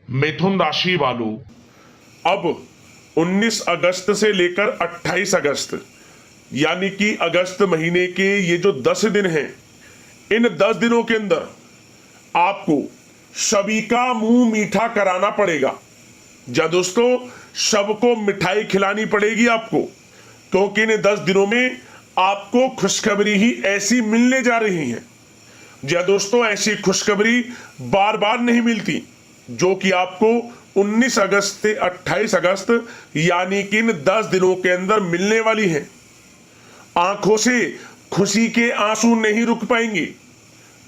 मिथुन राशि वालों, अब 19 अगस्त से लेकर 28 अगस्त यानी कि अगस्त महीने के ये जो 10 दिन हैं, इन 10 दिनों के अंदर आपको सभी का मुंह मीठा कराना पड़ेगा। जा दोस्तों, सबको मिठाई खिलानी पड़ेगी आपको, क्योंकि इन 10 दिनों में आपको खुशखबरी ही ऐसी मिलने जा रही है। जा दोस्तों, ऐसी खुशखबरी बार बार नहीं मिलती जो कि आपको 19 अगस्त से 28 अगस्त यानी कि इन 10 दिनों के अंदर मिलने वाली है। आंखों से खुशी के आंसू नहीं रुक पाएंगे।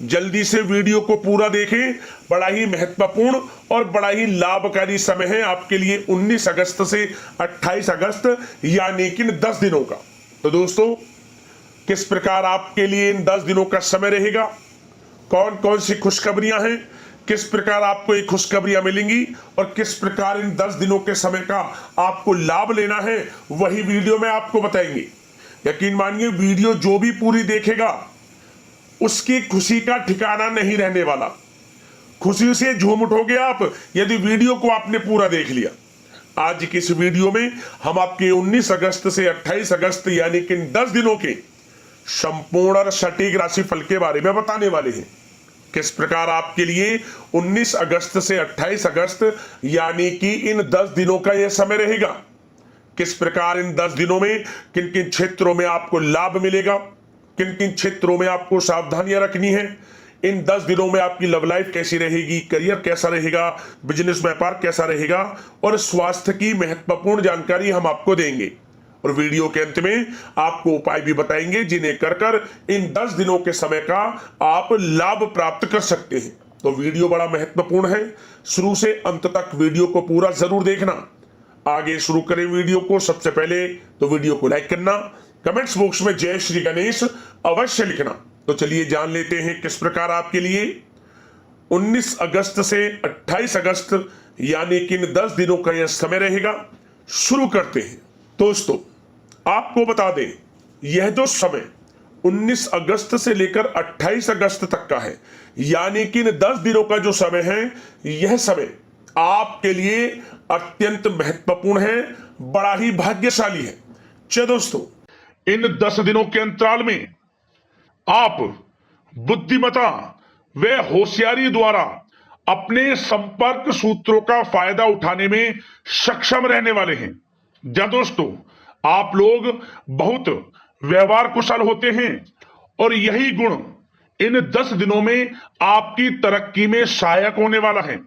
जल्दी से वीडियो को पूरा देखें। बड़ा ही महत्वपूर्ण और बड़ा ही लाभकारी समय है आपके लिए 19 अगस्त से 28 अगस्त यानी कि इन 10 दिनों का। तो दोस्तों, किस प्रकार आपके लिए इन 10 दिनों का समय रहेगा, कौन कौन सी खुशखबरियां हैं, किस प्रकार आपको ये खुशखबरियां मिलेंगी और किस प्रकार इन 10 दिनों के समय का आपको लाभ लेना है, वही वीडियो में आपको बताएंगे। यकीन मानिए, वीडियो जो भी पूरी देखेगा उसकी खुशी का ठिकाना नहीं रहने वाला। खुशी से झूम उठोगे आप यदि वीडियो को आपने पूरा देख लिया। आज की इस वीडियो में हम आपके 19 अगस्त से 28 अगस्त यानी कि 10 दिनों के संपूर्ण और सटीक राशिफल के बारे में बताने वाले हैं। किस प्रकार आपके लिए 19 अगस्त से 28 अगस्त यानी कि इन 10 दिनों का यह समय रहेगा। किस प्रकार इन 10 दिनों में किन किन क्षेत्रों में आपको लाभ मिलेगा, किन किन क्षेत्रों में आपको सावधानियां रखनी है। इन 10 दिनों में आपकी लव लाइफ कैसी रहेगी, करियर कैसा रहेगा, बिजनेस व्यापार कैसा रहेगा और स्वास्थ्य की महत्वपूर्ण जानकारी हम आपको देंगे। और वीडियो के अंत में आपको उपाय भी बताएंगे जिन्हें कर कर इन 10 दिनों के समय का आप लाभ प्राप्त कर सकते हैं। तो वीडियो बड़ा महत्वपूर्ण है, शुरू से अंत तक वीडियो को पूरा जरूर देखना। आगे शुरू करें वीडियो को। सबसे पहले तो वीडियो को लाइक करना, कमेंट्स बॉक्स में जय श्री गणेश अवश्य लिखना। तो चलिए जान लेते हैं किस प्रकार आपके लिए 19 अगस्त से 28 अगस्त यानी कि इन 10 दिनों का यह समय रहेगा। शुरू करते हैं। दोस्तों, आपको बता दें, यह जो समय 19 अगस्त से लेकर 28 अगस्त तक का है यानी कि इन 10 दिनों का जो समय है, यह समय आपके लिए अत्यंत महत्वपूर्ण है, बड़ा ही भाग्यशाली है। चलिए दोस्तों, इन 10 दिनों के अंतराल में आप बुद्धिमता व होशियारी द्वारा अपने संपर्क सूत्रों का फायदा उठाने में सक्षम रहने वाले हैं। जब दोस्तों, आप लोग बहुत व्यवहार कुशल होते हैं और यही गुण इन 10 दिनों में आपकी तरक्की में सहायक होने वाला है।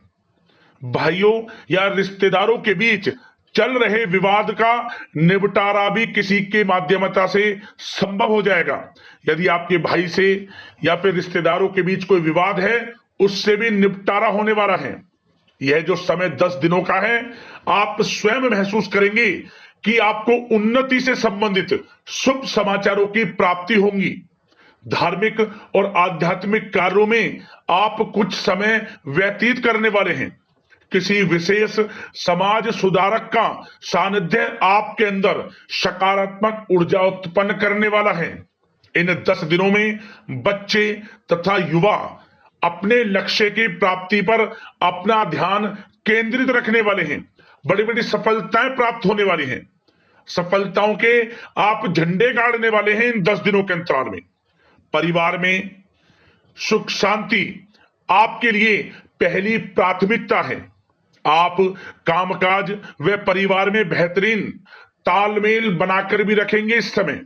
भाइयों या रिश्तेदारों के बीच चल रहे विवाद का निपटारा भी किसी के माध्यमता से संभव हो जाएगा। यदि आपके भाई से या फिर रिश्तेदारों के बीच कोई विवाद है, उससे भी निपटारा होने वाला है। यह जो समय 10 दिनों का है, आप स्वयं महसूस करेंगे कि आपको उन्नति से संबंधित शुभ समाचारों की प्राप्ति होगी। धार्मिक और आध्यात्मिक कार्यों में आप कुछ समय व्यतीत करने वाले हैं। किसी विशेष समाज सुधारक का सानिध्य आपके अंदर सकारात्मक ऊर्जा उत्पन्न करने वाला है। इन 10 दिनों में बच्चे तथा युवा अपने लक्ष्य की प्राप्ति पर अपना ध्यान केंद्रित रखने वाले हैं। बड़ी बड़ी सफलताएं प्राप्त होने वाली हैं। सफलताओं के आप झंडे गाड़ने वाले हैं इन 10 दिनों के अंतराल में। परिवार में सुख शांति आपके लिए पहली प्राथमिकता है। आप कामकाज व परिवार में बेहतरीन तालमेल बनाकर भी रखेंगे। इस समय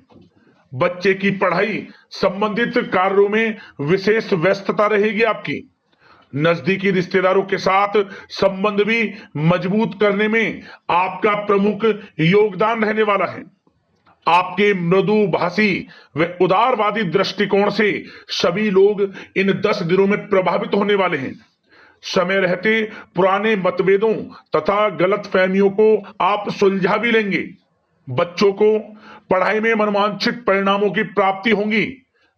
बच्चे की पढ़ाई संबंधित कार्यों में विशेष व्यस्तता रहेगी आपकी। नजदीकी रिश्तेदारों के साथ संबंध भी मजबूत करने में आपका प्रमुख योगदान रहने वाला है। आपके मृदु भाषी व उदारवादी दृष्टिकोण से सभी लोग इन 10 दिनों में प्रभावित होने वाले हैं। समय रहते पुराने मतभेदों तथा गलतफहमियों को आप सुलझा भी लेंगे। बच्चों को पढ़ाई में मनवांछित परिणामों की प्राप्ति होगी।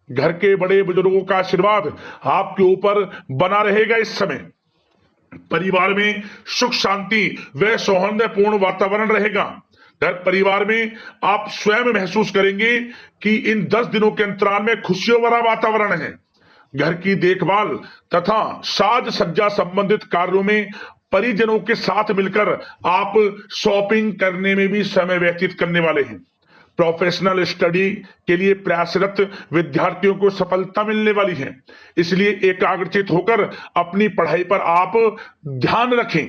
घर के बड़े बुजुर्गों का आशीर्वाद आपके ऊपर बना रहेगा। इस समय परिवार में सुख शांति व सौहार्दपूर्ण वातावरण रहेगा। घर परिवार में आप स्वयं महसूस करेंगे कि इन 10 दिनों के अंतराल में खुशियों भरा वातावरण है। घर की देखभाल तथा साज सज्जा संबंधित कार्यों में परिजनों के साथ मिलकर आप शॉपिंग करने में भी समय व्यतीत करने वाले हैं। प्रोफेशनल स्टडी के लिए प्रयासरत विद्यार्थियों को सफलता मिलने वाली है, इसलिए एकाग्रचित होकर अपनी पढ़ाई पर आप ध्यान रखें।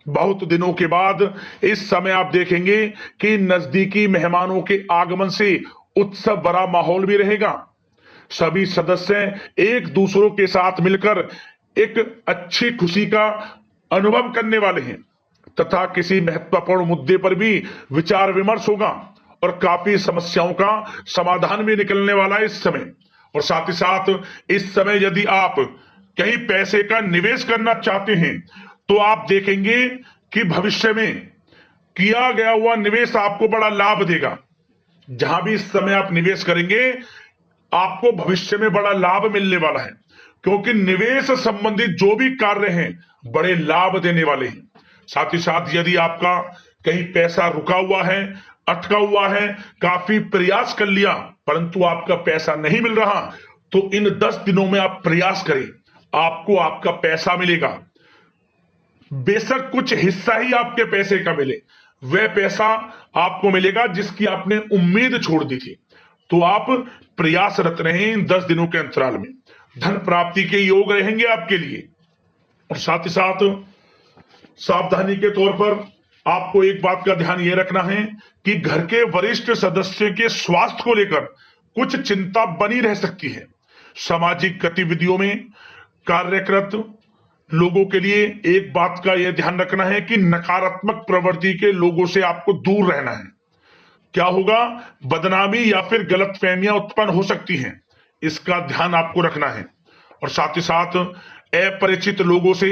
बहुत दिनों के बाद इस समय आप देखेंगे कि नजदीकी मेहमानों के आगमन से उत्सव भरा माहौल भी रहेगा। सभी सदस्य एक दूसरों के साथ मिलकर एक अच्छी खुशी का अनुभव करने वाले हैं तथा किसी महत्वपूर्ण मुद्दे पर भी विचार विमर्श होगा और काफी समस्याओं का समाधान भी निकलने वाला है इस समय। और साथ ही साथ इस समय यदि आप कहीं पैसे का निवेश करना चाहते हैं तो आप देखेंगे कि भविष्य में किया गया हुआ निवेश आपको बड़ा लाभ देगा। जहां भी इस समय आप निवेश करेंगे आपको भविष्य में बड़ा लाभ मिलने वाला है, क्योंकि निवेश संबंधित जो भी कार्य हैं बड़े लाभ देने वाले हैं। साथ ही साथ यदि आपका कहीं पैसा रुका हुआ है, अटका हुआ है, काफी प्रयास कर लिया परंतु आपका पैसा नहीं मिल रहा, तो इन 10 दिनों में आप प्रयास करें, आपको आपका पैसा मिलेगा। बेशक कुछ हिस्सा ही आपके पैसे का मिले, वह पैसा आपको मिलेगा जिसकी आपने उम्मीद छोड़ दी थी। तो आप प्रयासरत रहें इन 10 दिनों के अंतराल में, धन प्राप्ति के योग रहेंगे आपके लिए। और साथ ही साथ सावधानी के तौर पर आपको एक बात का ध्यान यह रखना है कि घर के वरिष्ठ सदस्य के स्वास्थ्य को लेकर कुछ चिंता बनी रह सकती है। सामाजिक गतिविधियों में कार्यरत लोगों के लिए एक बात का यह ध्यान रखना है कि नकारात्मक प्रवृत्ति के लोगों से आपको दूर रहना है। क्या होगा, बदनामी या फिर गलतफहमियां उत्पन्न हो सकती हैं, इसका ध्यान आपको रखना है। और साथ ही साथ अपरिचित लोगों से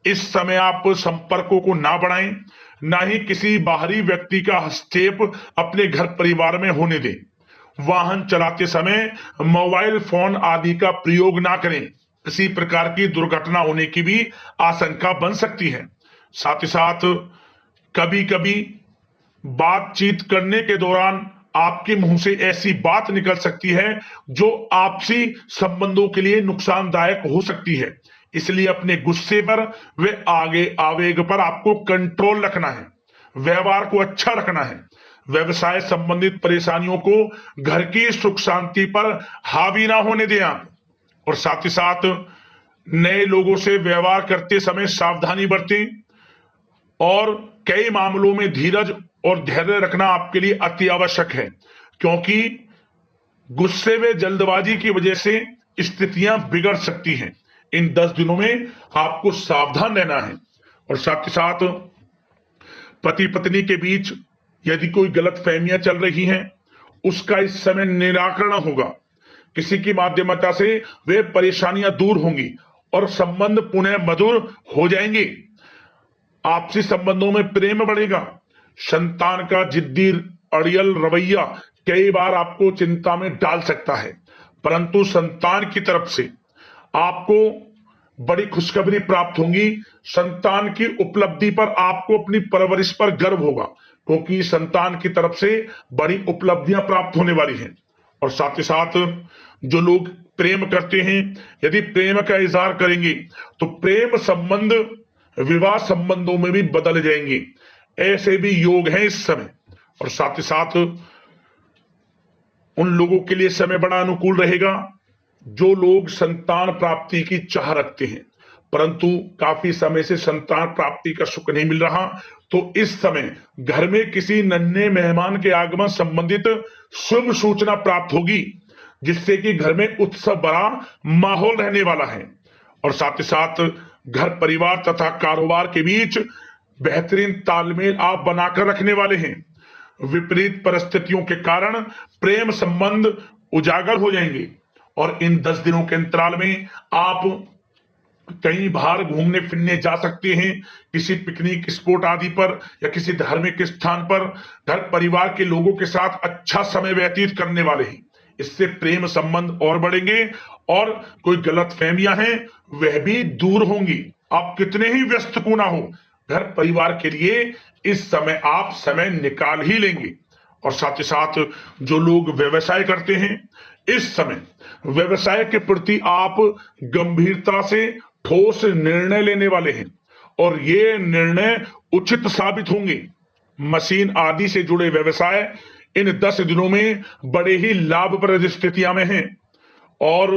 इस समय आप संपर्कों को ना बढ़ाएं, ना ही किसी बाहरी व्यक्ति का हस्तक्षेप अपने घर परिवार में होने दें। वाहन चलाते समय मोबाइल फोन आदि का प्रयोग ना करें, किसी प्रकार की दुर्घटना होने की भी आशंका बन सकती है। साथ ही साथ कभी कभी बातचीत करने के दौरान आपके मुंह से ऐसी बात निकल सकती है जो आपसी संबंधों के लिए नुकसानदायक हो सकती है, इसलिए अपने गुस्से पर वे आगे आवेग पर आपको कंट्रोल रखना है, व्यवहार को अच्छा रखना है। व्यवसाय संबंधित परेशानियों को घर की सुख शांति पर हावी ना होने दें आप। और साथ ही साथ नए लोगों से व्यवहार करते समय सावधानी बरतें और कई मामलों में धीरज और धैर्य रखना आपके लिए अति आवश्यक है, क्योंकि गुस्से में जल्दबाजी की वजह से स्थितियां बिगड़ सकती हैं। इन 10 दिनों में आपको सावधान रहना है। और साथ ही साथ पति पत्नी के बीच यदि कोई गलतफहमियां चल रही हैं उसका इस समय निराकरण होगा। किसी की माध्यमता से वे परेशानियां दूर होंगी और संबंध पुनः मधुर हो जाएंगे। आपसी संबंधों में प्रेम बढ़ेगा। संतान का जिद्दी अड़ियल रवैया कई बार आपको चिंता में डाल सकता है, परंतु संतान की तरफ से आपको बड़ी खुशखबरी प्राप्त होगी। संतान की उपलब्धि पर आपको अपनी परवरिश पर गर्व होगा, क्योंकि संतान की तरफ से बड़ी उपलब्धियां प्राप्त होने वाली हैं। और साथ ही साथ जो लोग प्रेम करते हैं, यदि प्रेम का इजहार करेंगे तो प्रेम संबंध विवाह संबंधों में भी बदल जाएंगे, ऐसे भी योग हैं इस समय। और साथ ही साथ उन लोगों के लिए समय बड़ा अनुकूल रहेगा जो लोग संतान प्राप्ति की चाह रखते हैं, परंतु काफी समय से संतान प्राप्ति का सुख नहीं मिल रहा, तो इस समय घर में किसी नन्हे मेहमान के आगमन संबंधित शुभ सूचना प्राप्त होगी, जिससे कि घर में उत्सव भरा माहौल रहने वाला है। और साथ ही साथ घर परिवार तथा कारोबार के बीच बेहतरीन तालमेल आप बनाकर रखने वाले हैं। विपरीत परिस्थितियों के कारण प्रेम संबंध उजागर हो जाएंगे और इन 10 दिनों के अंतराल में आप कहीं बाहर घूमने फिरने जा सकते हैं, किसी पिकनिक स्पॉट आदि पर या किसी धार्मिक स्थान पर घर परिवार के लोगों के साथ अच्छा समय व्यतीत करने वाले हैं। इससे प्रेम संबंध और बढ़ेंगे और कोई गलतफहमियां हैं वह भी दूर होंगी। आप कितने ही व्यस्त क्यों ना हो, घर परिवार के लिए इस समय आप समय निकाल ही लेंगे। और साथ ही साथ जो लोग व्यवसाय करते हैं, इस समय व्यवसाय के प्रति आप गंभीरता से ठोस निर्णय लेने वाले हैं और ये निर्णय उचित साबित होंगे। मशीन आदि से जुड़े व्यवसाय इन 10 दिनों में बड़े ही लाभप्रद स्थितियां में हैं और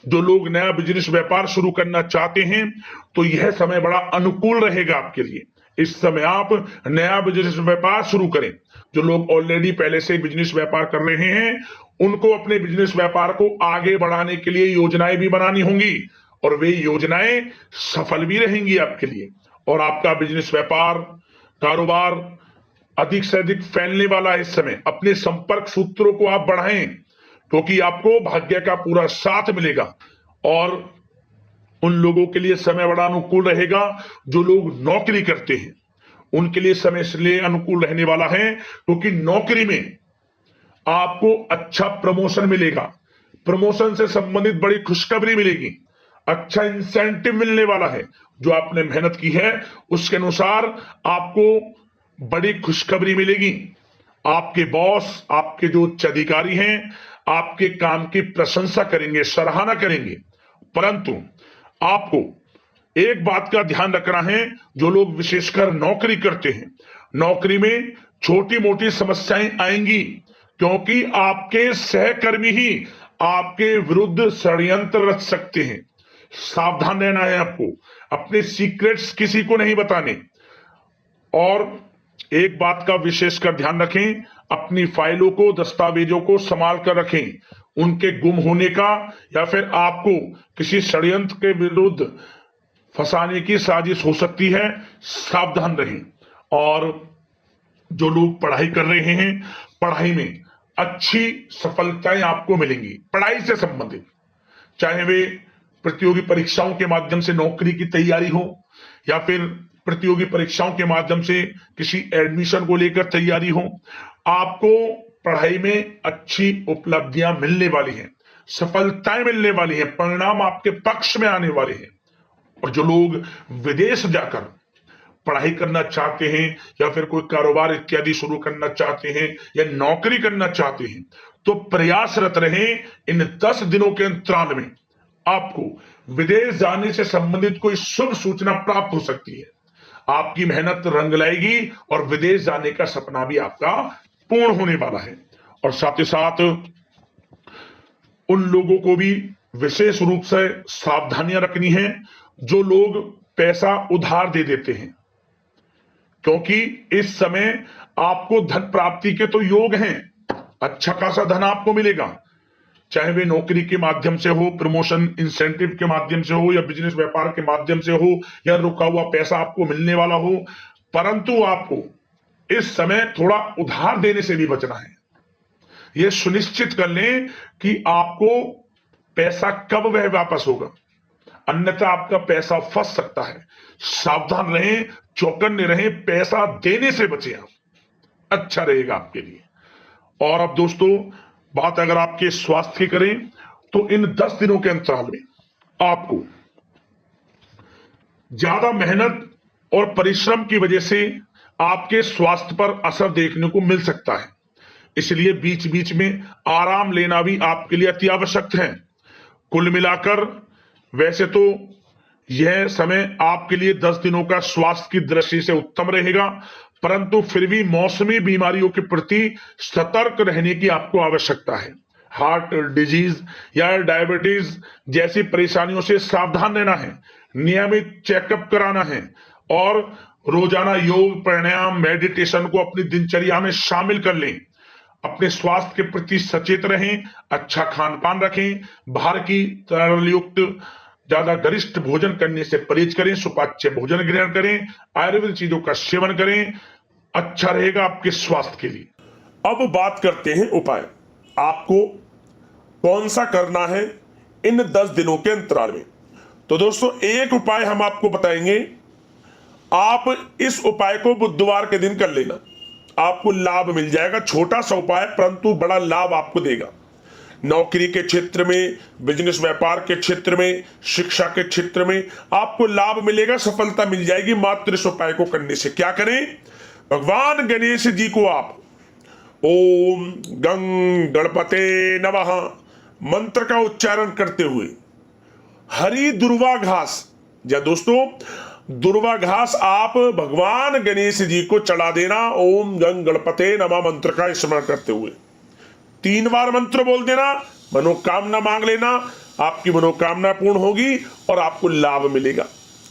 जो लोग नया बिजनेस व्यापार शुरू करना चाहते हैं तो यह समय बड़ा अनुकूल रहेगा आपके लिए। इस समय आप नया बिजनेस व्यापार शुरू करें। जो लोग ऑलरेडी पहले से बिजनेस व्यापार कर रहे हैं उनको अपने बिजनेस व्यापार को आगे बढ़ाने के लिए योजनाएं भी बनानी होंगी और वे योजनाएं सफल भी रहेंगी आपके लिए और आपका बिजनेस व्यापार कारोबार अधिक से अधिक फैलने वाला है। इस समय अपने संपर्क सूत्रों को आप बढ़ाएं क्योंकि आपको भाग्य का पूरा साथ मिलेगा और उन लोगों के लिए समय बड़ा अनुकूल रहेगा जो लोग नौकरी करते हैं। उनके लिए समय इसलिए अनुकूल रहने वाला है क्योंकि नौकरी में आपको अच्छा प्रमोशन मिलेगा, प्रमोशन से संबंधित बड़ी खुशखबरी मिलेगी, अच्छा इंसेंटिव मिलने वाला है। जो आपने मेहनत की है उसके अनुसार आपको बड़ी खुशखबरी मिलेगी। आपके बॉस, आपके जो उच्च अधिकारी हैं आपके काम की प्रशंसा करेंगे, सराहना करेंगे। परंतु आपको एक बात का ध्यान रखना है, जो लोग विशेषकर नौकरी करते हैं, नौकरी में छोटी मोटी समस्याएं आएंगी क्योंकि आपके सहकर्मी ही आपके विरुद्ध षड्यंत्र रच सकते हैं। सावधान रहना है आपको, अपने सीक्रेट्स किसी को नहीं बताने। और एक बात का विशेषकर ध्यान रखें, अपनी फाइलों को, दस्तावेजों को संभाल कर रखें। उनके गुम होने का या फिर आपको किसी षड्यंत्र के विरुद्ध फंसाने की साजिश हो सकती है, सावधान रहें। और जो लोग पढ़ाई कर रहे हैं, पढ़ाई में अच्छी सफलताएं आपको मिलेंगी। पढ़ाई से संबंधित, चाहे वे प्रतियोगी परीक्षाओं के माध्यम से नौकरी की तैयारी हो या फिर प्रतियोगी परीक्षाओं के माध्यम से किसी एडमिशन को लेकर तैयारी हो, आपको पढ़ाई में अच्छी उपलब्धियां मिलने वाली हैं, सफलताएं मिलने वाली हैं, परिणाम आपके पक्ष में आने वाले हैं। और जो लोग विदेश जाकर पढ़ाई करना चाहते हैं या फिर कोई कारोबार इत्यादि शुरू करना चाहते हैं या नौकरी करना चाहते हैं तो प्रयासरत रहें। इन 10 दिनों के अंतराल में आपको विदेश जाने से संबंधित कोई शुभ सूचना प्राप्त हो सकती है। आपकी मेहनत रंग लाएगी और विदेश जाने का सपना भी आपका पूर्ण होने वाला है। और साथ ही साथ उन लोगों को भी विशेष रूप से सावधानियां रखनी है जो लोग पैसा उधार दे देते हैं, क्योंकि इस समय आपको धन प्राप्ति के तो योग हैं, अच्छा खासा धन आपको मिलेगा, चाहे वे नौकरी के माध्यम से हो, प्रमोशन इंसेंटिव के माध्यम से हो या बिजनेस व्यापार के माध्यम से हो या रुका हुआ पैसा आपको मिलने वाला हो। परंतु आपको इस समय थोड़ा उधार देने से भी बचना है। यह सुनिश्चित कर लें कि आपको पैसा कब वह वापस होगा, अन्यथा आपका पैसा फंस सकता है। सावधान रहें, चौकन्ने रहें, पैसा देने से बचें आप, अच्छा रहेगा आपके लिए। और अब दोस्तों, बात अगर आपके स्वास्थ्य की करें तो इन 10 दिनों के अंतराल में आपको ज्यादा मेहनत और परिश्रम की वजह से आपके स्वास्थ्य पर असर देखने को मिल सकता है, इसलिए बीच बीच में आराम लेना भी आपके लिए अति आवश्यक है। कुल मिलाकर वैसे तो यह समय आपके लिए 10 दिनों का स्वास्थ्य की दृष्टि से उत्तम रहेगा, परंतु फिर भी मौसमी बीमारियों के प्रति सतर्क रहने की आपको आवश्यकता है। हार्ट डिजीज या डायबिटीज जैसी परेशानियों से सावधान रहना है, नियमित चेकअप कराना है और रोजाना योग, प्राणायाम, मेडिटेशन को अपनी दिनचर्या में शामिल कर लें। अपने स्वास्थ्य के प्रति सचेत रहें, अच्छा खान पान रखें, बाहर की तरलयुक्त ज्यादा गरिष्ठ भोजन करने से परहेज करें, सुपाच्य भोजन ग्रहण करें, आयुर्वेदिक चीजों का सेवन करें, अच्छा रहेगा आपके स्वास्थ्य के लिए। अब बात करते हैं उपाय, आपको कौन सा करना है इन 10 दिनों के अंतराल में। तो दोस्तों, एक उपाय हम आपको बताएंगे, आप इस उपाय को बुधवार के दिन कर लेना, आपको लाभ मिल जाएगा। छोटा सा उपाय परंतु बड़ा लाभ आपको देगा। नौकरी के क्षेत्र में, बिजनेस व्यापार के क्षेत्र में, शिक्षा के क्षेत्र में आपको लाभ मिलेगा, सफलता मिल जाएगी मात्र इस उपाय को करने से। क्या करें? भगवान गणेश जी को आप ओम गंग गणपते नमः मंत्र का उच्चारण करते हुए हरी दुर्वा घास, या दोस्तों दुर्वा घास आप भगवान गणेश जी को चढ़ा देना। ओम गंग गणपते नमः मंत्र का स्मरण करते हुए 3 बार मंत्र बोल देना, मनोकामना मांग लेना, आपकी मनोकामना पूर्ण होगी और आपको लाभ मिलेगा।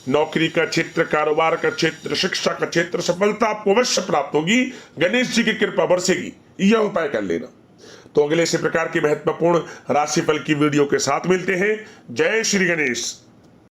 नौकरी का क्षेत्र, कारोबार का क्षेत्र, शिक्षा का क्षेत्र, सफलता आपको अवश्य प्राप्त होगी। गणेश जी की कृपा बरसेगी। यह उपाय कर लेना। तो अगले इसी प्रकार की महत्वपूर्ण राशिफल की वीडियो के साथ मिलते हैं। जय श्री गणेश।